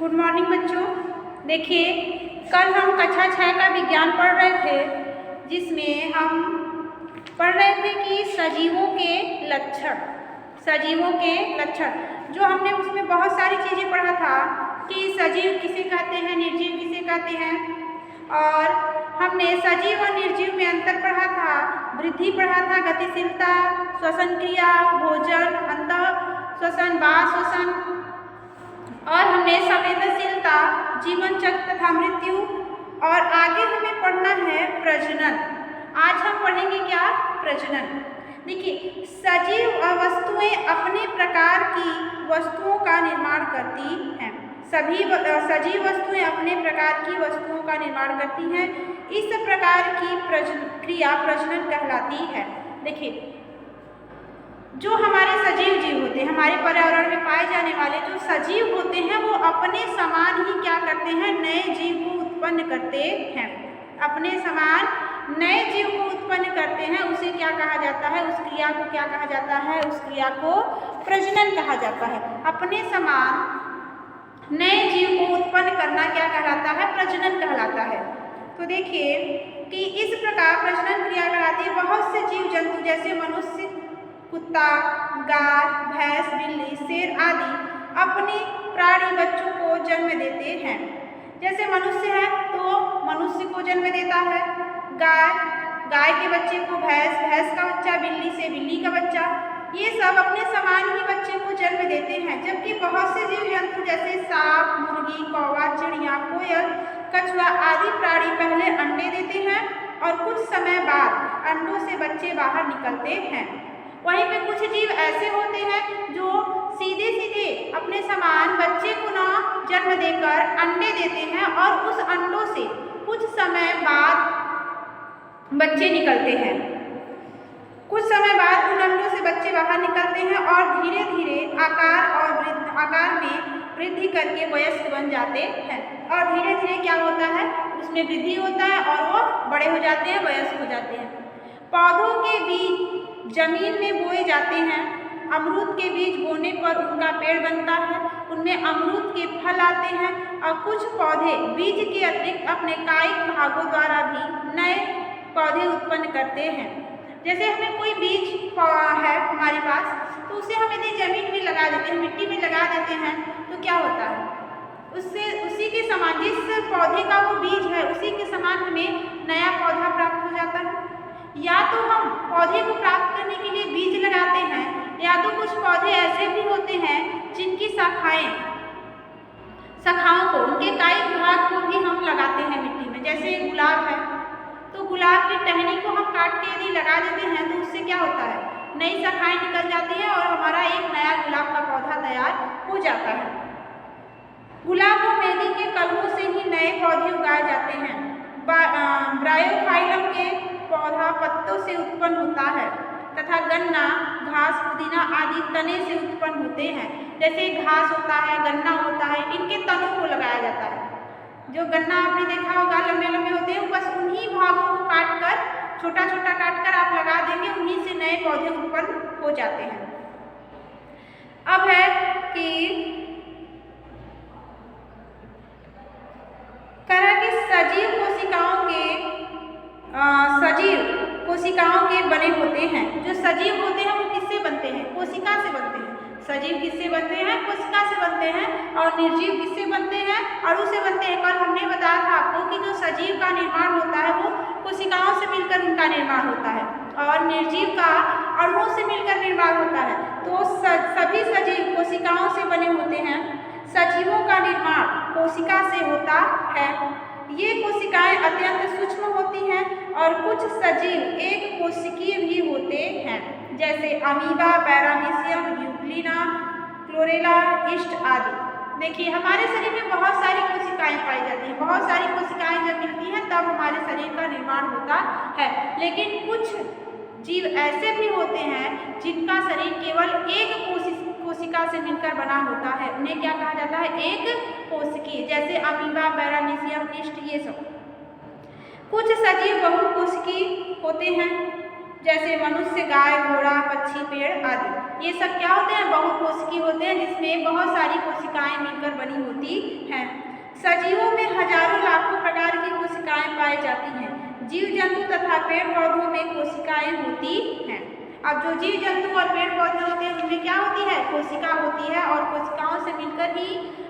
Good morning बच्चों। देखिए, कल हम कक्षा 6 का विज्ञान पढ़ रहे थे, जिसमें हम पढ़ रहे थे कि सजीवों के लक्षण जो हमने उसमें बहुत सारी चीज़ें पढ़ा था कि सजीव किसे कहते हैं, निर्जीव किसे कहते हैं। और हमने सजीव और निर्जीव में अंतर पढ़ा था, वृद्धि पढ़ा था, गतिशीलता, श्वसन क्रिया, भोजन, अंतः श्वसन, बाह्य श्वसन, और हमने संवेदनशीलता, जीवन चक्र तथा मृत्यु। और आगे हमें पढ़ना है प्रजनन। आज हम पढ़ेंगे क्या? प्रजनन। देखिए, सजीव वस्तुएं अपने प्रकार की वस्तुओं का निर्माण करती हैं। सभी सजीव वस्तुएं अपने प्रकार की वस्तुओं का निर्माण करती हैं। इस प्रकार की क्रिया प्रजनन कहलाती है। देखिए, जो हमारे सजीव जीव होते हैं, हमारे पर्यावरण में पाए जाने वाले जो सजीव होते हैं, वो अपने समान ही क्या करते हैं? नए जीव को उत्पन्न करते हैं। अपने समान नए जीव को उत्पन्न करते हैं। उसे क्या कहा जाता है? उस क्रिया को क्या कहा जाता है? उस क्रिया को प्रजनन कहा जाता है। अपने समान नए जीव को उत्पन्न करना क्या कहलाता है? प्रजनन कहलाता है। तो देखिए कि इस प्रकार प्रजनन क्रिया कहलाती है। बहुत से जीव जंतु जैसे मनुष्य, कुत्ता, गाय, भैंस, बिल्ली, शेर आदि अपने प्राणी बच्चों को जन्म देते हैं। जैसे मनुष्य है तो मनुष्य को जन्म देता है, गाय के बच्चे को भैंस, भैंस का बच्चा बिल्ली से बिल्ली का बच्चा, ये सब अपने समान ही बच्चे को जन्म देते हैं। जबकि बहुत से जीव जंतु जैसे सांप, मुर्गी, कौवा, चिड़िया, कोयल, कछुआ आदि प्राणी पहले अंडे देते हैं और कुछ समय बाद अंडों से बच्चे बाहर निकलते हैं। वहीं पे कुछ जीव ऐसे होते हैं जो सीधे सीधे अपने समान बच्चे को ना जन्म देकर अंडे देते हैं और उस अंडों से कुछ समय बाद बच्चे निकलते हैं। कुछ समय बाद उन अंडों से बच्चे बाहर निकलते हैं और धीरे धीरे आकार में वृद्धि करके वयस्क बन जाते हैं। और धीरे धीरे क्या होता है? उसमें वृद्धि होता है और वो बड़े हो जाते हैं, वयस्क हो जाते हैं। पौधों के बीज जमीन में बोए जाते हैं। अमरूद के बीज बोने पर उनका पेड़ बनता है, उनमें अमरूद के फल आते हैं। और कुछ पौधे बीज के अतिरिक्त अपने कायिक भागों द्वारा भी नए पौधे उत्पन्न करते हैं। जैसे हमें कोई बीज है हमारे पास, तो उसे हम यदि जमीन में लगा देते हैं, मिट्टी में लगा देते हैं, तो क्या होता है? उससे उसी के समान, जिस पौधे का वो बीज है, उसी के समान हमें नया पौधा प्राप्त हो जाता है। या तो हम पौधे को प्राप्त करने के लिए बीज लगाते हैं, या तो कुछ पौधे ऐसे भी होते हैं जिनकी शाखाओं को, उनके कायिक भाग को भी हम लगाते हैं मिट्टी में। जैसे गुलाब है, तो गुलाब की टहनी को हम काट के यदि लगा देते हैं तो उससे क्या होता है? नई शाखाएं निकल जाती हैं और हमारा एक नया गुलाब का पौधा तैयार हो जाता है। गुलाब और मेहंदी के कलमों से ही नए पौधे उगाए जाते हैं। ब्रायोफाइलम के पौधा पत्तों से उत्पन्न होता है तथा गन्ना, घास, पुदीना आदि तने से उत्पन्न होते हैं। जैसे घास होता है, गन्ना होता है, इनके तनों को लगाया जाता है। जो गन्ना आपने देखा होगा लंबे लंबे होते हैं, बस उन्हीं भागों को काटकर, छोटा छोटा काटकर आप लगा देंगे, उन्हीं से नए पौधे उत्पन्न हो जाते हैं। अब है कि सजीव कोशिकाओं के बने होते हैं। जो सजीव होते हैं वो किससे बनते हैं? कोशिका से बनते हैं। सजीव किससे बनते हैं? कोशिका से बनते हैं। और निर्जीव किससे बनते हैं? अणु से बनते हैं। कल हमने बताया था आपको कि जो सजीव का निर्माण होता है वो कोशिकाओं से मिलकर उनका निर्माण होता है और निर्जीव का अणुओं से मिलकर निर्माण होता है। तो सभी सजीव कोशिकाओं से बने होते हैं। सजीवों का निर्माण कोशिका से होता है। ये कोशिकाएं अत्यंत सूक्ष्म होती हैं और कुछ सजीव एक कोशिकीय भी होते हैं, जैसे amoeba, paramecium, Euglena, chlorella, east आदि। देखिए, हमारे शरीर में बहुत सारी कोशिकाएं पाई जाती हैं। बहुत सारी कोशिकाएं जब मिलती हैं तब हमारे शरीर का निर्माण होता है। लेकिन कुछ जीव ऐसे भी होते हैं जिनका शरीर केवल एक कोशिका से मिलकर बना होता है। उन्हें क्या कहा जाता है? एक कोशिकीय। जैसे अमीबा, पैरामीशियम, ईस्ट, ये सब। कुछ सजीव बहुकोशिकीय होते हैं, जैसे मनुष्य, गाय, घोड़ा, पक्षी, पेड़ आदि। ये सब क्या होते हैं? बहुकोशिकीय होते हैं, जिसमें बहुत सारी कोशिकाएं मिलकर बनी होती हैं। सजीवों में हजारों लाखों प्रकार की कोशिकाएं पाई जाती हैं। जीव जंतु तथा पेड़ पौधों में कोशिकाएं होती हैं। अब जो जीव जंतु और पेड़ पौधे होते हैं उनमें क्या होती है? कोशिका होती है, और कोशिकाओं से मिलकर ही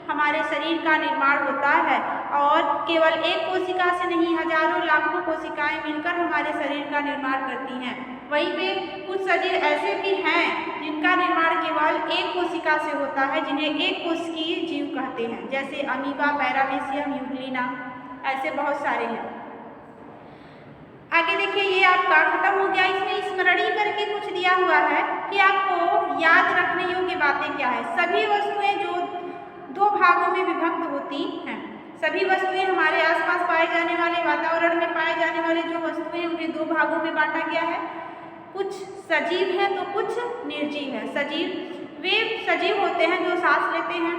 हमारे शरीर का निर्माण होता है। और केवल एक कोशिका से नहीं, हजारों लाखों कोशिकाएं मिलकर हमारे शरीर का निर्माण करती हैं। वहीं पे कुछ सजीव ऐसे भी हैं जिनका निर्माण केवल एक कोशिका से होता है, जिन्हें एक कोशिकीय जीव कहते हैं, जैसे अमीबा, पैरामीशियम, यूग्लिना, ऐसे बहुत सारे हैं। आगे देखिए, ये आपका खत्म हो गया। इसमें स्मरणीय करके कुछ दिया हुआ है कि आपको याद रखने योग्य बातें क्या है। सभी वस्तुएं जो दो भागों में विभक्त होती हैं, सभी वस्तुएं हमारे आसपास पाए जाने वाले, वातावरण में पाए जाने वाले जो वस्तुएं, उन्हें दो भागों में बांटा गया है। कुछ सजीव हैं तो कुछ निर्जीव हैं। सजीव वे सजीव होते हैं जो सांस लेते हैं,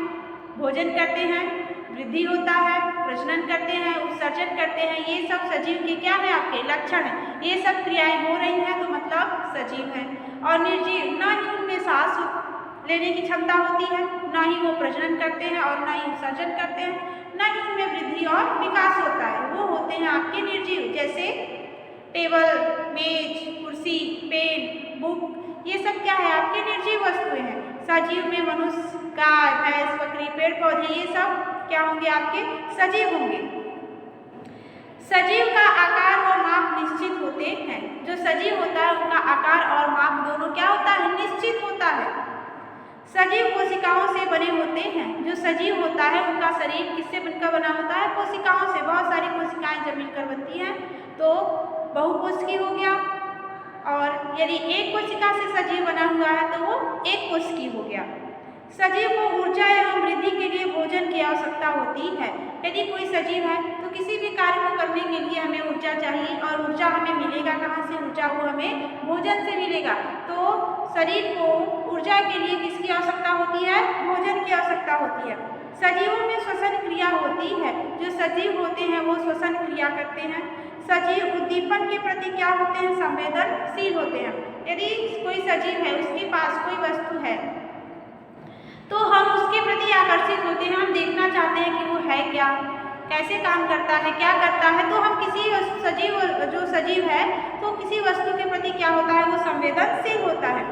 भोजन करते हैं, वृद्धि होता है, प्रजनन करते हैं, उत्सर्जन करते हैं। ये सब सजीव के क्या है? आपके लक्षण हैं। ये सब क्रियाएं हो रही हैं तो मतलब सजीव हैं। और निर्जीव, ना ही उनमें सांस लेने की क्षमता होती है, ना ही वो प्रजनन करते हैं और ना ही उत्सर्जन करते हैं, ना ही उनमें वृद्धि और विकास होता है। वो होते हैं आपके निर्जीव, जैसे टेबल, मेज, कुर्सी, पेन, बुक, ये सब क्या है? आपके निर्जीव वस्तुएं हैं। सजीव में मनुष्य, गाय, भैंस, बकरी, पेड़ पौधे, ये सब क्या होंगे? आपके सजीव होंगे। सजीव का आकार और माप निश्चित होते हैं। जो सजीव होता है उनका आकार और माप दोनों क्या होता है? निश्चित होता है। सजीव कोशिकाओं से बने होते हैं। जो सजीव होता है उनका शरीर किससे बनकर बना होता है? कोशिकाओं से। बहुत सारी कोशिकाएं जब मिलकर बनती हैं तो बहुकोशिकीय हो गया। और यदि एक कोशिका से सजीव बना हुआ है तो वो एक कोशिकीय हो गया। सजीव को ऊर्जा एवं वृद्धि के लिए भोजन की आवश्यकता होती है। यदि कोई सजीव है तो किसी भी कार्य को करने के लिए हमें ऊर्जा चाहिए, और ऊर्जा हमें मिलेगा कहाँ से? ऊर्जा वो हमें भोजन से मिलेगा। तो शरीर को ऊर्जा के लिए किसकी आवश्यकता होती है? भोजन की आवश्यकता होती है। सजीवों में श्वसन क्रिया होती है। जो सजीव होते हैं वो श्वसन क्रिया करते हैं। सजीव उद्दीपन के प्रति क्या होते हैं? संवेदनशील होते हैं। यदि कोई सजीव है, उसके पास कोई वस्तु है, तो हम उसके प्रति आकर्षित होते हैं। हम देखना चाहते हैं कि वो है क्या, कैसे काम करता है, क्या करता है। तो हम किसी सजीव, जो सजीव है, तो किसी वस्तु के प्रति क्या होता है? वो संवेदनशील होता है।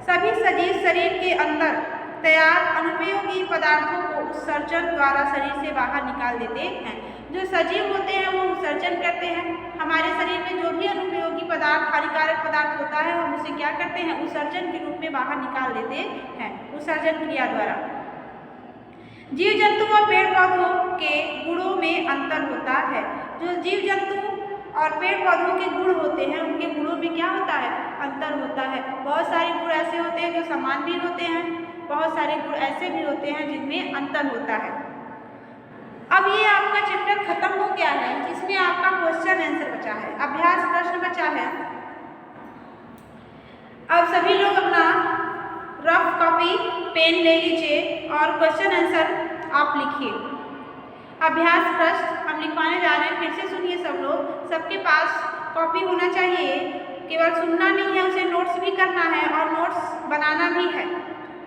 सभी सजीव शरीर के अंदर तैयार अनुपयोगी पदार्थों को उत्सर्जन द्वारा शरीर से बाहर निकाल देते हैं। जो सजीव होते हैं वो उत्सर्जन करते हैं। हमारे शरीर में जो भी अनुपयोगी पदार्थ, हानिकारक पदार्थ होता है, हम उसे क्या करते हैं? उत्सर्जन के रूप में बाहर निकाल देते हैं, उत्सर्जन क्रिया द्वारा। जीव जंतु और पेड़ पौधों के गुणों में अंतर होता है। जो जीव जंतु और पेड़ पौधों के गुण होते हैं, उनके गुणों में क्या होता है? अंतर होता है। बहुत सारे गुण ऐसे होते हैं जो समान भी होते हैं, बहुत सारे गुण ऐसे भी होते हैं जिनमें अंतर होता है। अब ये आपका चैप्टर खत्म हो गया है, जिसमें आपका क्वेश्चन आंसर बचा है, अभ्यास प्रश्न बचा है। अब सभी लोग अपना रफ कॉपी, पेन ले लीजिए और क्वेश्चन आंसर आप लिखिए। अभ्यास प्रश्न हम लिखवाने जा रहे हैं, फिर से सुनिए सब लोग। सबके पास कॉपी होना चाहिए, केवल सुनना नहीं है, उसे नोट्स भी करना है और नोट्स बनाना भी है।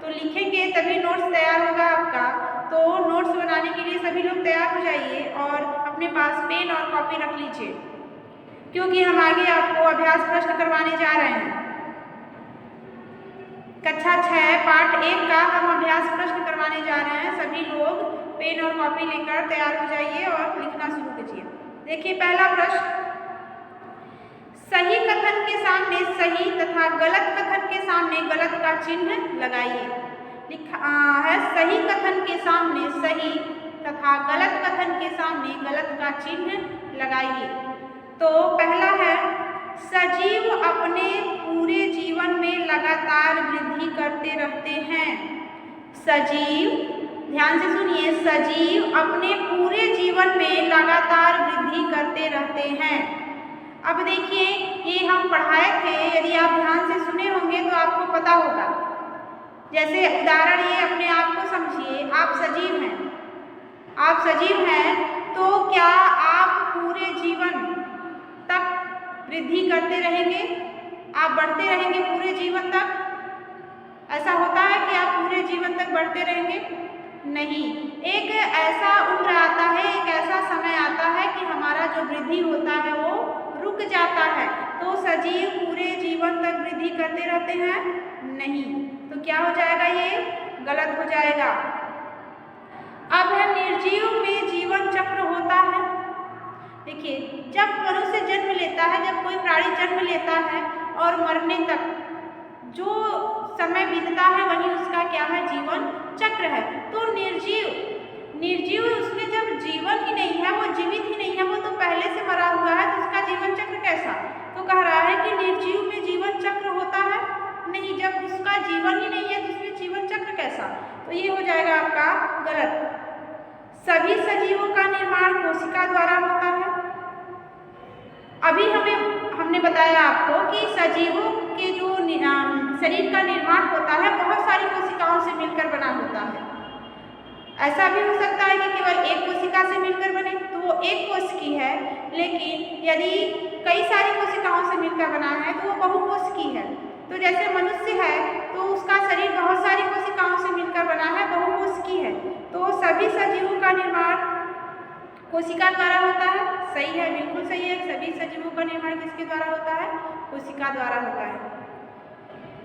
तो लिखेंगे तभी नोट्स तैयार होगा आपका। तो नोट्स बनाने के लिए सभी लोग तैयार हो जाइए और अपने पास पेन और कॉपी रख लीजिए, क्योंकि हम आगे आपको अभ्यास प्रश्न करवाने जा रहे हैं। कक्षा 6 पाठ 1 का हम अभ्यास प्रश्न करवाने जा रहे हैं। सभी लोग पेन और कॉपी लेकर तैयार हो जाइए और लिखना शुरू कीजिए। देखिए पहला प्रश्न, सही कथन के सामने सही तथा गलत कथन के सामने गलत का चिन्ह लगाइए। लिखा है सही कथन के सामने सही तथा गलत कथन के सामने गलत का चिन्ह लगाइए। तो पहला है, सजीव अपने पूरे जीवन में लगातार वृद्धि करते रहते हैं। सजीव, ध्यान से सुनिए, सजीव अपने पूरे जीवन में लगातार वृद्धि करते रहते हैं। अब देखिए ये हम पढ़ाए थे, यदि आप ध्यान से सुने होंगे तो आपको पता होगा। जैसे उदाहरण, ये अपने आप को समझिए, आप सजीव हैं, आप सजीव हैं तो क्या आप पूरे जीवन तक वृद्धि करते रहेंगे? आप बढ़ते रहेंगे पूरे जीवन तक? ऐसा होता है कि आप पूरे जीवन तक बढ़ते रहेंगे? नहीं। एक ऐसा उम्र आता है, एक ऐसा समय आता है कि हमारा जो वृद्धि होता है वो रुक जाता है। तो सजीव पूरे जीवन तक वृद्धि करते रहते हैं? नहीं। तो क्या हो जाएगा, ये गलत हो जाएगा। अब है निर्जीव में जीवन चक्र होता है। देखिए, जब मनुष्य जन्म लेता है, जब कोई प्राणी जन्म लेता है और मरने तक जो समय बीतता है वही उसका क्या है, जीवन चक्र है। तो निर्जीव उसमें जब जीवन ही नहीं है, वो जीवित ही नहीं है, वो तो पहले से मरा हुआ है, तो उसका जीवन चक्र कैसा? तो कह रहा है कि निर्जीव में जीवन चक्र होता है? नहीं, जब उसका जीवन ही नहीं है तो उसमें जीवन चक्र कैसा? तो ये हो जाएगा आपका गलत। सभी सजीवों का निर्माण कोशिका द्वारा होता है। अभी हमने बताया आपको कि सजीवों के जो शरीर का निर्माण होता है बहुत सारी कोशिकाओं से मिलकर बना होता है। ऐसा भी हो सकता है कि केवल एक कोशिका से मिलकर बने, तो वो एक कोशिकी है। लेकिन यदि कई सारी कोशिकाओं से मिलकर बना है तो वो बहुकोशिकी है। तो जैसे मनुष्य है तो उसका शरीर बहुत सारी कोशिकाओं से मिलकर बना है, बहुकोशिकी है। तो सभी सजीवों का निर्माण कोशिका द्वारा होता है। सही है, बिल्कुल सही है। सभी सजीवों का निर्माण किसके द्वारा होता है? कोशिका द्वारा होता है।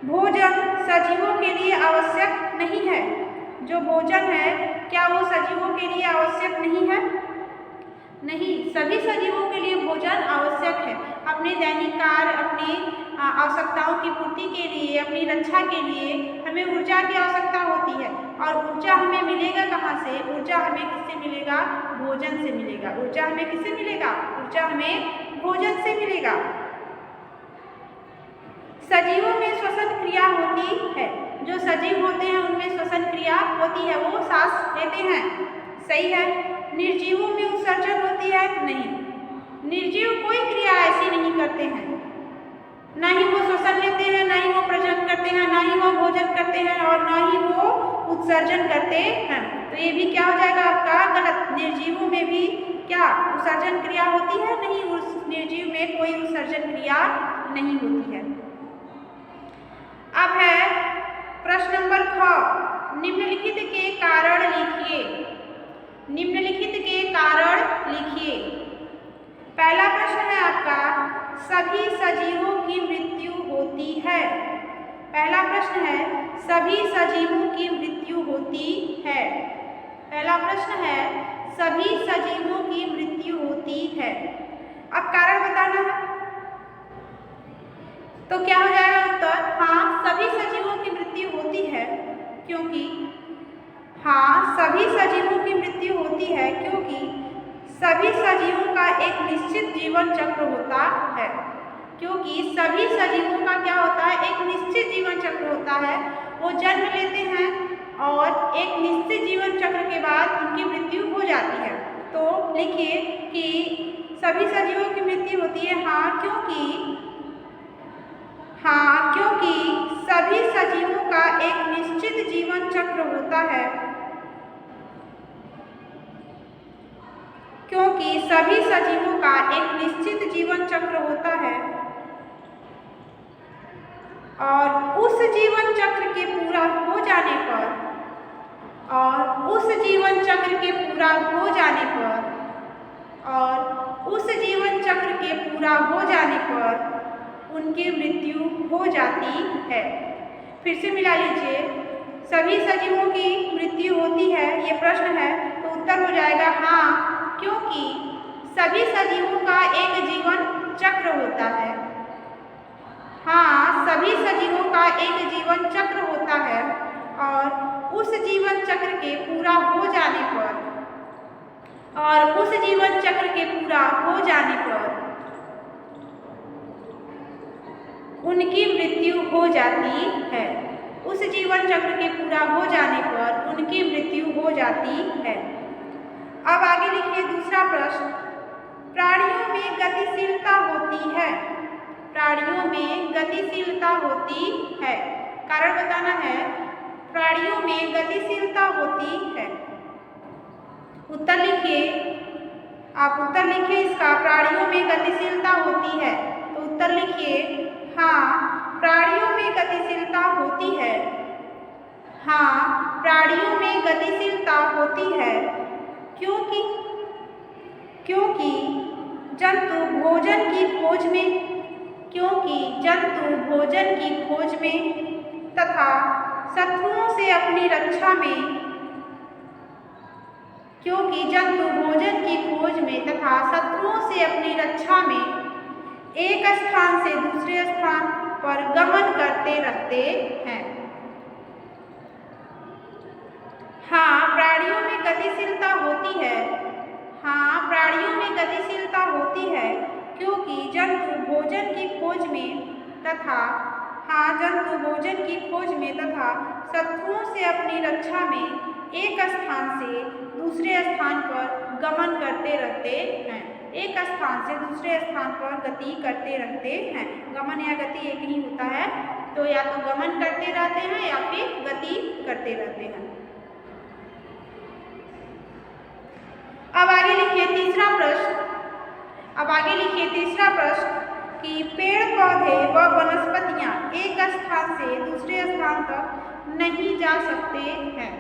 भोजन सजीवों के लिए आवश्यक नहीं है। जो भोजन है क्या वो सजीवों के लिए आवश्यक नहीं है? नहीं, सभी सजीवों के लिए भोजन आवश्यक है। अपने दैनिक कार्य, अपनी आवश्यकताओं की पूर्ति के लिए, अपनी रक्षा के लिए हमें ऊर्जा की आवश्यकता होती है। और ऊर्जा हमें मिलेगा कहाँ से? ऊर्जा हमें किससे मिलेगा? भोजन से मिलेगा। ऊर्जा हमें किससे मिलेगा? ऊर्जा हमें भोजन से मिलेगा। सजीवों में श्वसन क्रिया होती है। जो सजीव होते हैं उनमें श्वसन क्रिया होती है, वो सांस लेते हैं। सही है। निर्जीवों में उत्सर्जन होती है? नहीं, निर्जीव कोई क्रिया ऐसी नहीं करते हैं। ना ही वो श्वसन लेते हैं, ना ही वो प्रजनन करते हैं, ना ही वो भोजन करते हैं और ना ही वो उत्सर्जन करते हैं। तो ये भी क्या हो जाएगा आपका? गलत। निर्जीवों में भी क्या उत्सर्जन क्रिया होती है? नहीं, उस निर्जीव में कोई उत्सर्जन क्रिया नहीं होती है। अब है प्रश्न नंबर 6, निम्नलिखित के कारण लिखिए। निम्नलिखित के कारण लिखिए। पहला प्रश्न है आपका, सभी सजीवों की मृत्यु होती है। पहला प्रश्न है, सभी सजीवों की मृत्यु होती है। पहला प्रश्न है, सभी सजीवों की मृत्यु होती है। अब कारण बताना है। तो क्या हो जाएगा उत्तर? हाँ, सभी सजीवों की मृत्यु होती है क्योंकि सभी सजीवों की मृत्यु होती है क्योंकि सभी सजीवों का एक निश्चित जीवन चक्र होता है। क्योंकि सभी सजीवों का क्या होता है? एक निश्चित जीवन चक्र होता है। वो जन्म लेते हैं और एक निश्चित जीवन चक्र के बाद उनकी मृत्यु हो जाती है। तो लिखिए कि सभी सजीवों की मृत्यु होती है। क्योंकि सभी सजीवों का एक निश्चित जीवन चक्र होता है। क्योंकि सभी सजीवों का एक निश्चित जीवन चक्र होता है और उस जीवन चक्र के पूरा हो जाने पर उनकी मृत्यु हो जाती है। फिर से मिला लीजिए, सभी सजीवों की मृत्यु होती है, ये प्रश्न है, तो उत्तर हो जाएगा हाँ, क्योंकि सभी सजीवों का एक जीवन चक्र होता है। हाँ, सभी सजीवों का एक जीवन चक्र होता है और उस जीवन चक्र के पूरा हो जाने पर उनकी मृत्यु हो जाती है। उस जीवन चक्र के पूरा हो जाने पर उनकी मृत्यु हो जाती है। अब आगे लिखिए दूसरा प्रश्न, प्राणियों में गतिशीलता होती है। प्राणियों में गतिशीलता होती है, कारण बताना है। प्राणियों में गतिशीलता होती है। उत्तर लिखिए, आप उत्तर लिखिए इसका, प्राणियों में गतिशीलता होती है। तो उत्तर लिखिए हाँ, प्राणियों में गतिशीलता होती है हाँ, प्राणियों में गतिशीलता होती है क्योंकि जंतु भोजन की खोज में तथा शत्रुओं से अपनी रक्षा में एक स्थान से दूसरे स्थान पर गमन करते रहते हैं। हाँ, प्राणियों में गतिशीलता होती है क्योंकि जंतु भोजन की खोज में तथा शत्रुओं से अपनी रक्षा में एक स्थान से दूसरे स्थान पर गमन करते रहते हैं। एक स्थान से दूसरे स्थान पर गति करते रहते हैं। गमन या गति एक ही होता है, तो या तो गमन करते रहते हैं या फिर गति करते रहते हैं। अब आगे लिखिए तीसरा प्रश्न कि पेड़ पौधे व वनस्पतियां एक स्थान से दूसरे स्थान तक नहीं जा सकते हैं।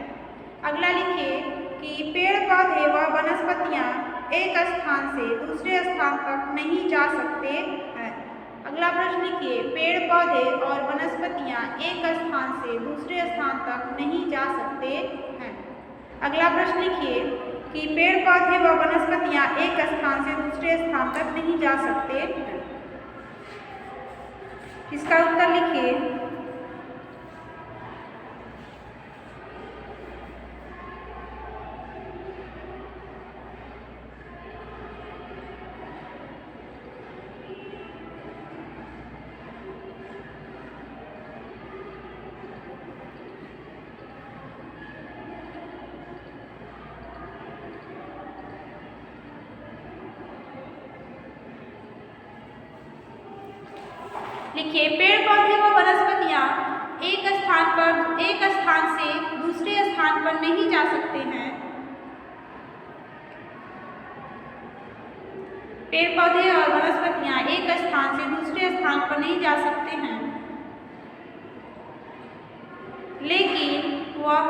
अगला लिखिए कि पेड़ पौधे व वनस्पतियां एक स्थान से दूसरे स्थान तक नहीं जा सकते हैं। अगला प्रश्न लिखिए पेड़ पौधे और वनस्पतियां एक स्थान से दूसरे स्थान तक नहीं जा सकते हैं। अगला प्रश्न लिखिए कि पेड़ पौधे व वनस्पतियां एक स्थान से दूसरे स्थान तक नहीं जा सकते हैं। इसका उत्तर लिखिए। लिखिए पेड़ पौधे व वनस्पतियां एक स्थान से दूसरे स्थान पर नहीं जा सकते हैं। पेड़ पौधे और वनस्पतियां एक स्थान से दूसरे स्थान पर नहीं जा सकते हैं, लेकिन वह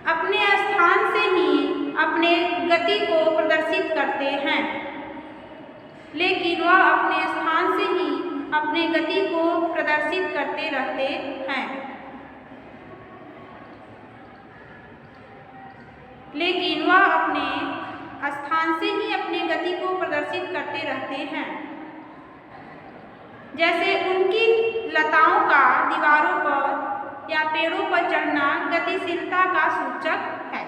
अपने स्थान से ही अपने गति को प्रदर्शित करते हैं। लेकिन वह अपने स्थान से ही अपने गति को प्रदर्शित करते रहते हैं। लेकिन वह अपने स्थान से ही अपने गति को प्रदर्शित करते रहते हैं। जैसे उनकी लताओं का दीवारों पर या पेड़ों पर चढ़ना गतिशीलता का सूचक है।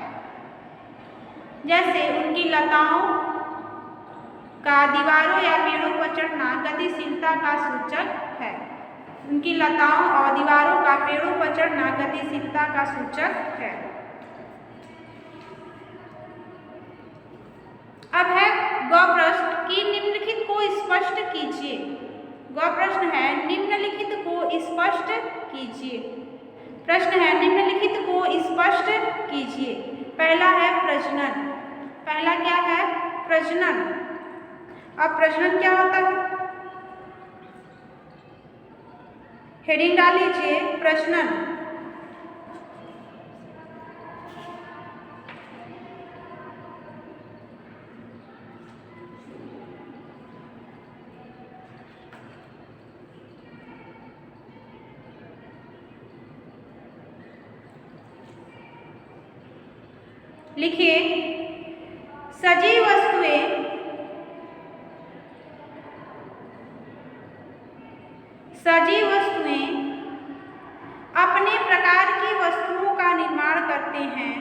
जैसे उनकी लताओं का दीवारों या पेड़ों पर चढ़ना गतिशीलता का सूचक है। उनकी लताओं और दीवारों का पेड़ों पर चढ़ना गतिशीलता का सूचक है। अब है गौ प्रश्न कि निम्नलिखित को स्पष्ट कीजिए। गौ प्रश्न है निम्नलिखित को स्पष्ट कीजिए। प्रश्न है निम्नलिखित को स्पष्ट कीजिए। पहला है प्रजनन। पहला क्या है? प्रजनन। अब प्रजनन क्या होता है? हेडिंग डाल लीजिए प्रजनन। लिखिए सजीव वस्तुएं अपने प्रकार की वस्तुओं का निर्माण करते हैं।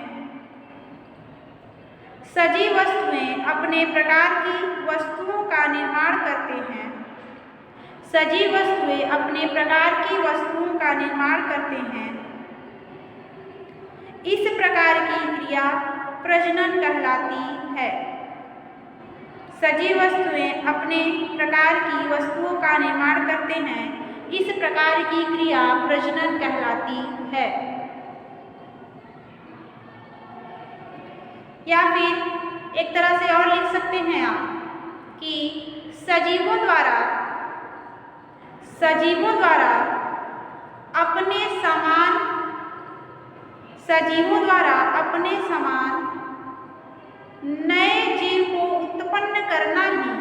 सजीव वस्तुएं अपने प्रकार की वस्तुओं का निर्माण करते हैं। सजीव वस्तुएं अपने प्रकार की वस्तुओं का निर्माण करते हैं। इस प्रकार की क्रिया प्रजनन कहलाती है। सजीव वस्तुएं अपने प्रकार की वस्तुओं का निर्माण करते हैं। इस प्रकार की क्रिया प्रजनन कहलाती है। या फिर एक तरह से और लिख सकते हैं आप कि सजीवों द्वारा अपने समान सजीवों द्वारा अपने समान नए जीव को उत्पन्न करना ही,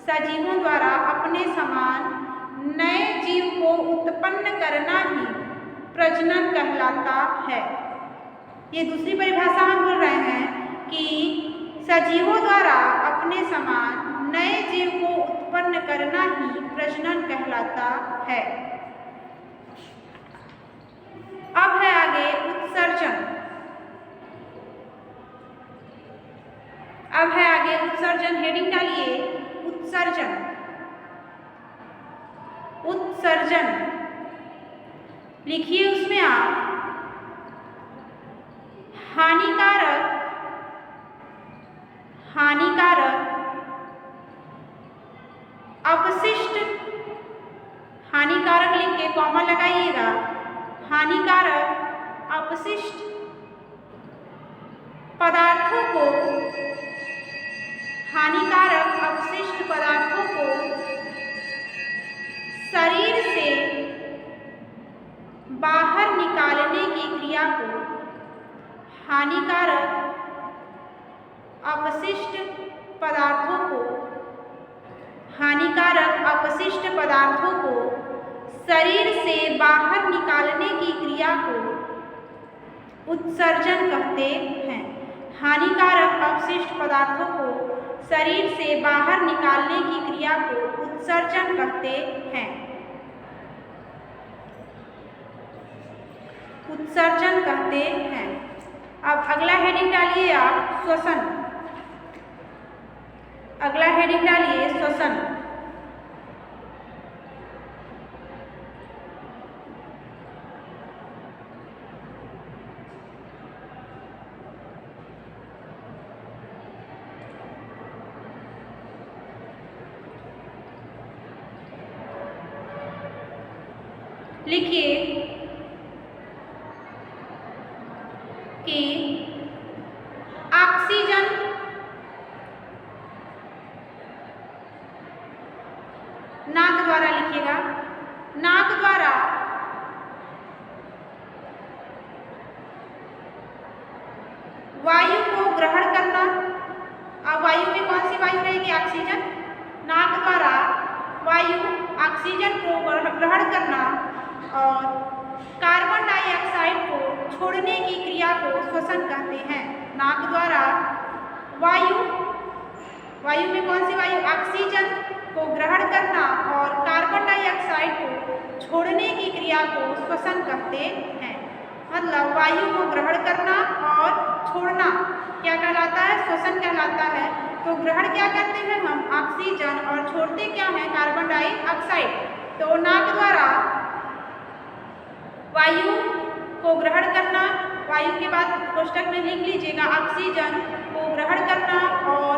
सजीवों द्वारा अपने समान नए जीव को उत्पन्न करना ही प्रजनन कहलाता है। ये दूसरी परिभाषा हम बोल रहे हैं कि सजीवों द्वारा अपने समान नए जीव को उत्पन्न करना ही प्रजनन कहलाता है। अब है आगे उत्सर्जन। अब है आगे उत्सर्जन, हेडिंग डालिए उत्सर्जन। उत्सर्जन लिखिए उसमें आप हानिकारक अपशिष्ट, हानिकारक लिख के कॉमा लगाइएगा, हानिकारक अपशिष्ट पदार्थों को, हानिकारक अपशिष्ट पदार्थों को शरीर से बाहर निकालने की क्रिया को, हानिकारक अपशिष्ट पदार्थों को, हानिकारक अपशिष्ट पदार्थों को शरीर से बाहर निकालने की क्रिया को उत्सर्जन कहते हैं। हानिकारक अपशिष्ट पदार्थों को शरीर से बाहर निकालने की क्रिया को उत्सर्जन कहते हैं। उत्सर्जन कहते हैं। अब अगला हेडिंग डालिए आप श्वसन। अगला हेडिंग डालिए श्वसन। लिखिए कि ऑक्सीजन नाक द्वारा, लिखिएगा नाक द्वारा वायु को ग्रहण करना। अब वायु में कौन सी वायु रहेगी? ऑक्सीजन। नाक द्वारा वायु ऑक्सीजन को ग्रहण करना और कार्बन डाइऑक्साइड को छोड़ने की क्रिया को श्वसन कहते हैं। नाक द्वारा वायु में कौन सी वायु? ऑक्सीजन को ग्रहण करना और कार्बन डाइऑक्साइड को छोड़ने की क्रिया को श्वसन कहते हैं। मतलब वायु को ग्रहण करना और छोड़ना क्या कहलाता है? श्वसन कहलाता है। तो ग्रहण क्या करते हैं हम? ऑक्सीजन, और छोड़ते क्या है? Carbon dioxide. तो नाक द्वारा वायु को ग्रहण करना, वायु के बाद कोष्टक में लिख लीजिएगा ऑक्सीजन को ग्रहण करना और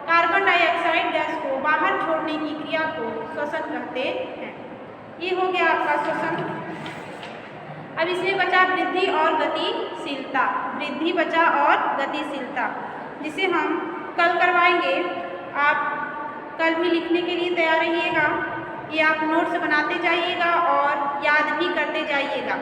कार्बन डाइऑक्साइड गैस को बाहर छोड़ने की क्रिया को श्वसन कहते हैं। ये हो गया आपका श्वसन। अब इसमें बचा वृद्धि और गतिशीलता। वृद्धि बचा और गतिशीलता, जिसे हम कल करवाएंगे। आप कल भी लिखने के लिए तैयार रहिएगा। ये आप नोट्स बनाते जाइएगा और याद भी करते जाइएगा।